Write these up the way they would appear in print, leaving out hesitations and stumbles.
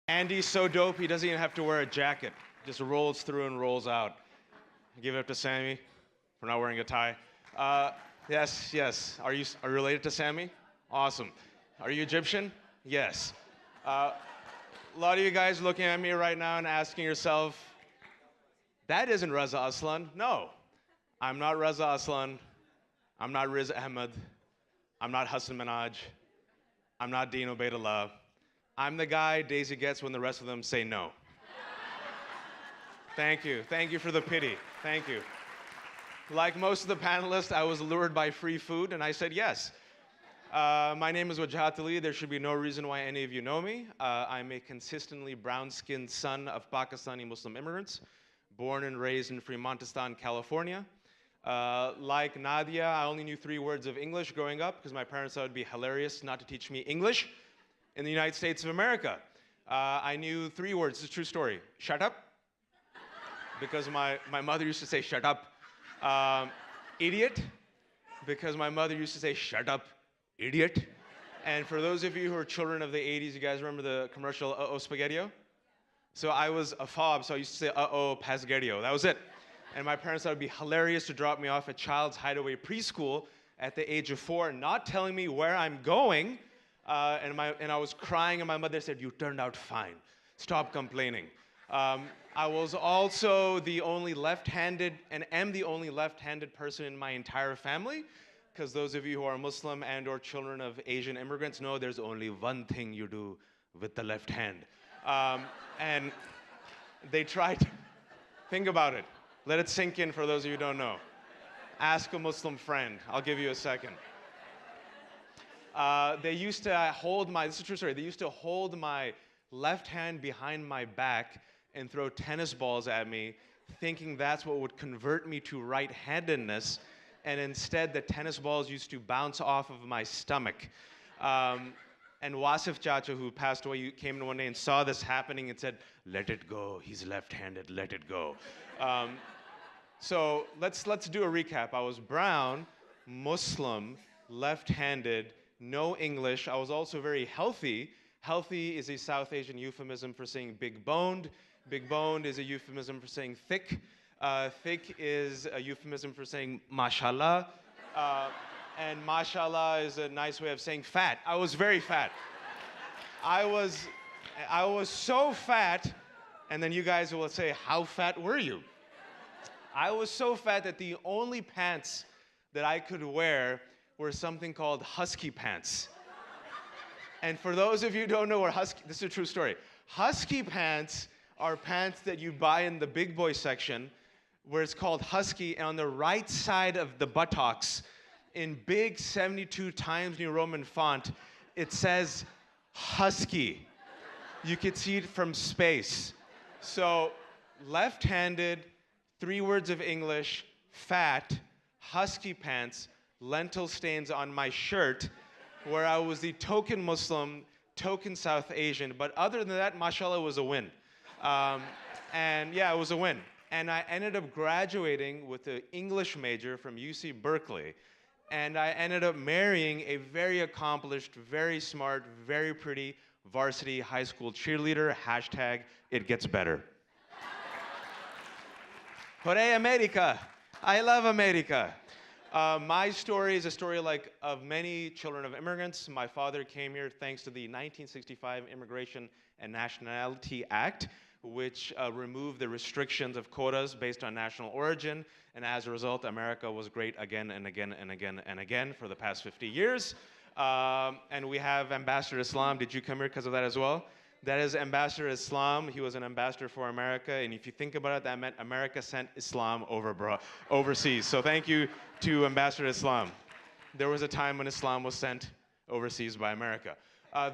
Andy's so dope, he doesn't even have to wear a jacket. Just rolls through and rolls out. Give it up to Sammy for not wearing a tie. Uh, yes, yes. Are you related to Sammy? Awesome. Are you Egyptian? Yes. Uh, a lot of you guys looking at me right now and asking yourself, that isn't Reza Aslan. No, I'm not Reza Aslan. I'm not Riz Ahmed. I'm not Hassan Minaj. I'm not Dean Obeidullah. I'm the guy Daisy gets when the rest of them say no. Thank you. Thank you for the pity. Thank you. Like most of the panelists, I was lured by free food, and I said yes. My name is Wajahat. There should be no reason why any of you know me. I'm a consistently brown-skinned son of Pakistani Muslim immigrants, born and raised in Fremontistan, California. Like Nadia, I only knew 3 words of English growing up because my parents thought it would be hilarious not to teach me English in the United States of America. I knew 3 words. It's a true story. Shut up, because my mother used to say, shut up. Idiot, because my mother used to say, shut up, idiot. And for those of you who are children of the 80s, you guys remember the commercial, uh-oh, spaghetti-o? So I was a fob, so I used to say, uh-oh, pasghetti-o. That was it. And my parents thought it would be hilarious to drop me off at Child's Hideaway Preschool at the age of 4, not telling me where I'm going. And I was crying, and my mother said, you turned out fine. Stop complaining. I was also the only left-handed, and am the only left-handed person in my entire family, because those of you who are Muslim and or children of Asian immigrants know there's only one thing you do with the left hand. And they tried to think about it. Let it sink in for those of you who don't know. Ask a Muslim friend. I'll give you a second. They used to hold my, this is a true story, they used to hold my left hand behind my back and throw tennis balls at me, thinking that's what would convert me to right-handedness, and instead the tennis balls used to bounce off of my stomach. And Wasif Chacha, who passed away, came in one day and saw this happening and said, let it go, he's left-handed, let it go. So let's do a recap. I was brown, Muslim, left-handed, no English. I was also very healthy. Healthy is a South Asian euphemism for saying big-boned. Big-boned is a euphemism for saying thick. Thick is a euphemism for saying mashallah. And mashallah is a nice way of saying fat. I was very fat. I was so fat, and then you guys will say, how fat were you? I was so fat that the only pants that I could wear were something called husky pants. And for those of you who don't know where this is a true story. Husky pants are pants that you buy in the big boy section, where it's called husky, and on the right side of the buttocks, in big 72 Times New Roman font, it says husky. You could see it from space. So, left-handed, 3 words of English, fat, husky pants, lentil stains on my shirt, where I was the token Muslim, token South Asian, but other than that, mashallah, was a win. And yeah, it was a win. And I ended up graduating with an English major from UC Berkeley, and I ended up marrying a very accomplished, very smart, very pretty varsity high school cheerleader, hashtag it gets better. Hooray, America! I love America. My story is a story like of many children of immigrants. My father came here thanks to the 1965 Immigration and Nationality Act, which removed the restrictions of quotas based on national origin. And as a result, America was great again and again and again and again for the past 50 years. And we have Ambassador Islam. Did you come here because of that as well? That is Ambassador Islam. He was an ambassador for America. And if you think about it, that meant America sent Islam overseas. So thank you to Ambassador Islam. There was a time when Islam was sent overseas by America.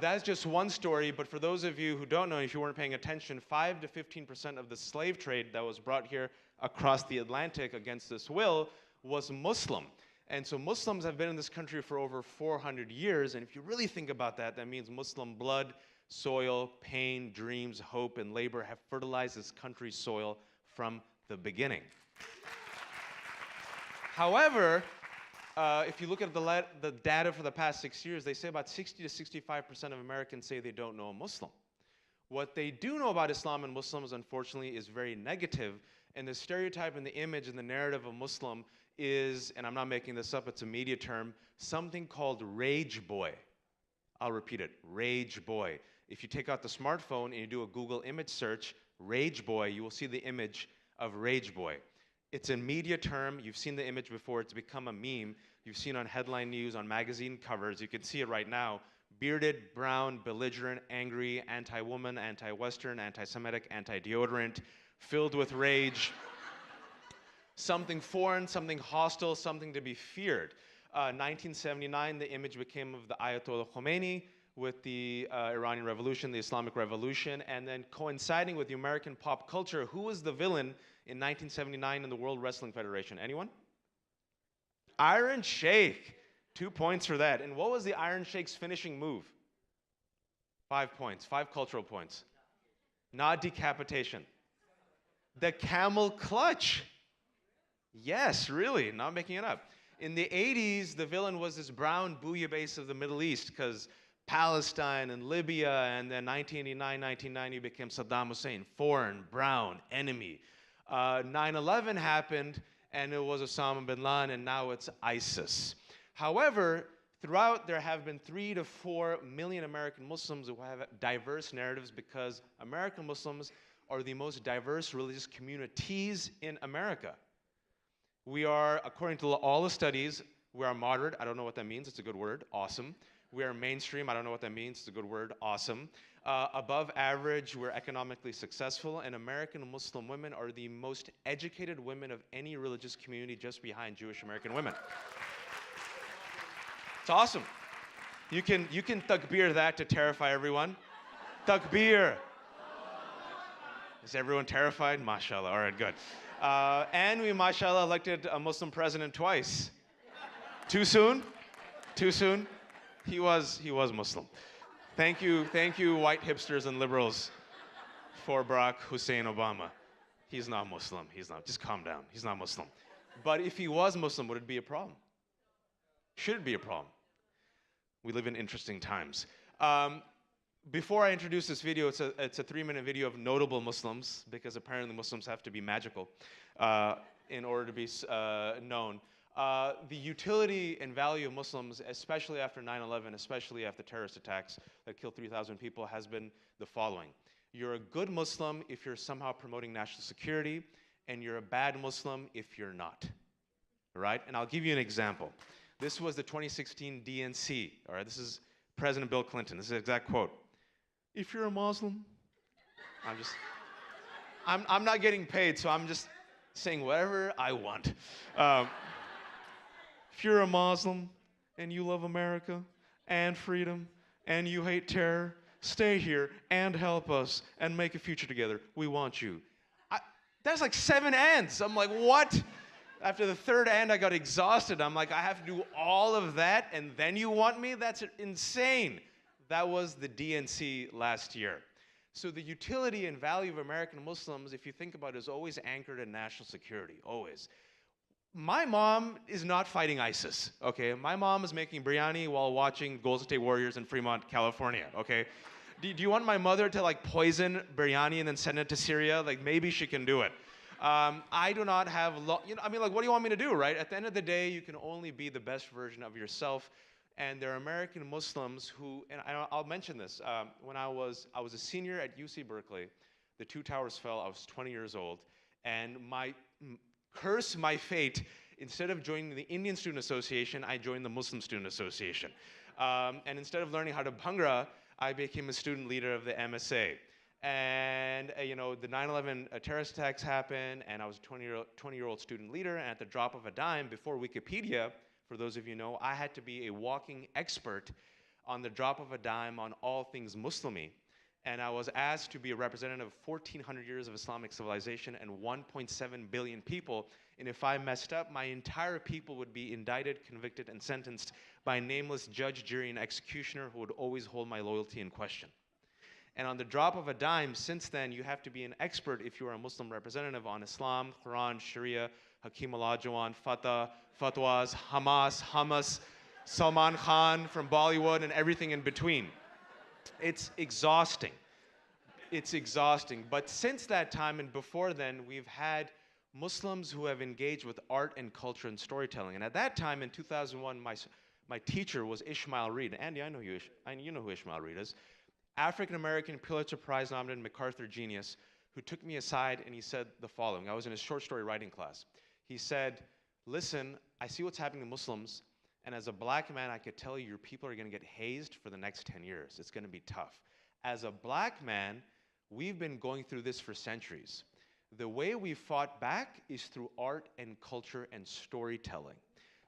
That's just one story, but for those of you who don't know, if you weren't paying attention, 5 to 15% of the slave trade that was brought here across the Atlantic against this will was Muslim. And so Muslims have been in this country for over 400 years, and if you really think about that, that means Muslim blood, soil, pain, dreams, hope, and labor have fertilized this country's soil from the beginning. However, if you look at the data for the past 6 years, they say about 60 to 65% of Americans say they don't know a Muslim. What they do know about Islam and Muslims, unfortunately, is very negative. And the stereotype and the image and the narrative of Muslim is, and I'm not making this up, it's a media term, something called rage boy. I'll repeat it, rage boy. If you take out the smartphone and you do a Google image search, rage boy, you will see the image of rage boy. It's a media term. You've seen the image before. It's become a meme. You've seen on headline news, on magazine covers. You can see it right now. Bearded, brown, belligerent, angry, anti-woman, anti-Western, anti-Semitic, anti-deodorant, filled with rage. Something foreign, something hostile, something to be feared. 1979, the image became of the Ayatollah Khomeini with the Iranian Revolution, the Islamic Revolution, and then coinciding with the American pop culture. Who was the villain in 1979 in the World Wrestling Federation? Anyone? Iron Sheikh. 2 points for that. And what was the Iron Sheikh's finishing move? 5 points. 5 cultural points. Not decapitation. The camel clutch. Yes, really, not making it up. In the 80s, the villain was this brown bouillabaisse of the Middle East because Palestine and Libya, and then 1989, 1990 became Saddam Hussein, foreign, brown, enemy. 9/11 happened, and it was Osama bin Laden, and now it's ISIS. However, throughout, there have been 3 to 4 million American Muslims who have diverse narratives because American Muslims are the most diverse religious communities in America. We are, according to all the studies, we are moderate. I don't know what that means. It's a good word. Awesome. We are mainstream. I don't know what that means. It's a good word. Awesome. Above average, we're economically successful, and American Muslim women are the most educated women of any religious community, just behind Jewish American women. It's awesome. You can takbir that to terrify everyone. Takbir. Is everyone terrified? MashaAllah. All right, good. And we, mashallah, elected a Muslim president twice. Too soon? Too soon? He was Muslim. Thank you, white hipsters and liberals, for Barack Hussein Obama. He's not Muslim. He's not. Just calm down. He's not Muslim. But if he was Muslim, would it be a problem? Should it be a problem? We live in interesting times. Before I introduce this video, it's a 3-minute video of notable Muslims, because apparently Muslims have to be magical in order to be known. The utility and value of Muslims, especially after 9/11, especially after terrorist attacks that killed 3,000 people, has been the following. You're a good Muslim if you're somehow promoting national security, and you're a bad Muslim if you're not. All right? And I'll give you an example. This was the 2016 DNC. All right? This is President Bill Clinton. This is the exact quote. If you're a Muslim, I'm not getting paid, so I'm just saying whatever I want. If you're a Muslim and you love America and freedom and you hate terror, stay here and help us and make a future together. We want you. That's like 7 ands. I'm like, what? After the 3rd and, I got exhausted. I'm like, I have to do all of that and then you want me? That's insane. That was the DNC last year. So the utility and value of American Muslims, if you think about it, is always anchored in national security, always. My mom is not fighting ISIS, okay? My mom is making biryani while watching Golden State Warriors in Fremont, California, okay? Do you want my mother to like poison biryani and then send it to Syria? Like maybe she can do it. I do not have, I mean, like, what do you want me to do, right? At the end of the day, you can only be the best version of yourself. And there are American Muslims who, and I'll mention this, when I was a senior at UC Berkeley, the 2 towers fell, I was 20 years old, and my fate, instead of joining the Indian Student Association, I joined the Muslim Student Association. And instead of learning how to bhangra, I became a student leader of the MSA. And you know, the 9/11 terrorist attacks happened, and I was a 20-year-old student leader, and at the drop of a dime, before Wikipedia, for those of you know, I had to be a walking expert on the drop of a dime on all things Muslimi. And I was asked to be a representative of 1,400 years of Islamic civilization and 1.7 billion people. And if I messed up, my entire people would be indicted, convicted, and sentenced by a nameless judge, jury, and executioner who would always hold my loyalty in question. And on the drop of a dime, since then, you have to be an expert if you are a Muslim representative on Islam, Quran, Sharia, Hakim Olajuwon, fatwas, Hamas, Hummus, Salman Khan from Bollywood, and everything in between. It's exhausting. It's exhausting. But since that time and before then, we've had Muslims who have engaged with art and culture and storytelling. And at that time, in 2001, my teacher was Ishmael Reed. Andy, I know you know who Ishmael Reed is. African-American Pulitzer Prize nominated MacArthur genius, who took me aside and he said the following. I was in his short story writing class. He said, listen, I see what's happening to Muslims, and as a black man, I could tell you your people are going to get hazed for the next 10 years. It's going to be tough. As a black man, we've been going through this for centuries. The way we fought back is through art and culture and storytelling.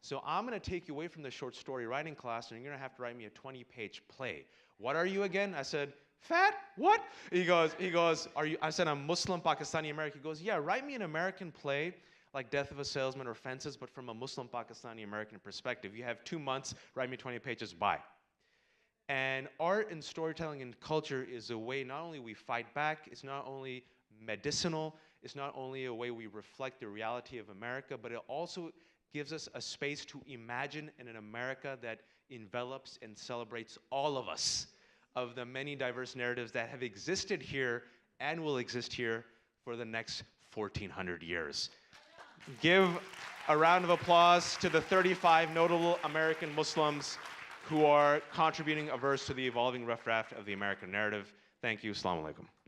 So I'm going to take you away from the short story writing class, and you're going to have to write me a 20-page play. What are you again? I said, fat? What? He goes, are you? I said, I'm Muslim, Pakistani American. He goes, yeah, write me an American play like Death of a Salesman or Fences, but from a Muslim Pakistani American perspective. You have 2 months, write me 20 pages, bye. And art and storytelling and culture is a way not only we fight back, it's not only medicinal, it's not only a way we reflect the reality of America, but it also gives us a space to imagine in an America that envelops and celebrates all of us, of the many diverse narratives that have existed here and will exist here for the next 1,400 years. Give a round of applause to the 35 notable American Muslims who are contributing a verse to the evolving rough draft of the American narrative. Thank you. Assalamu alaikum.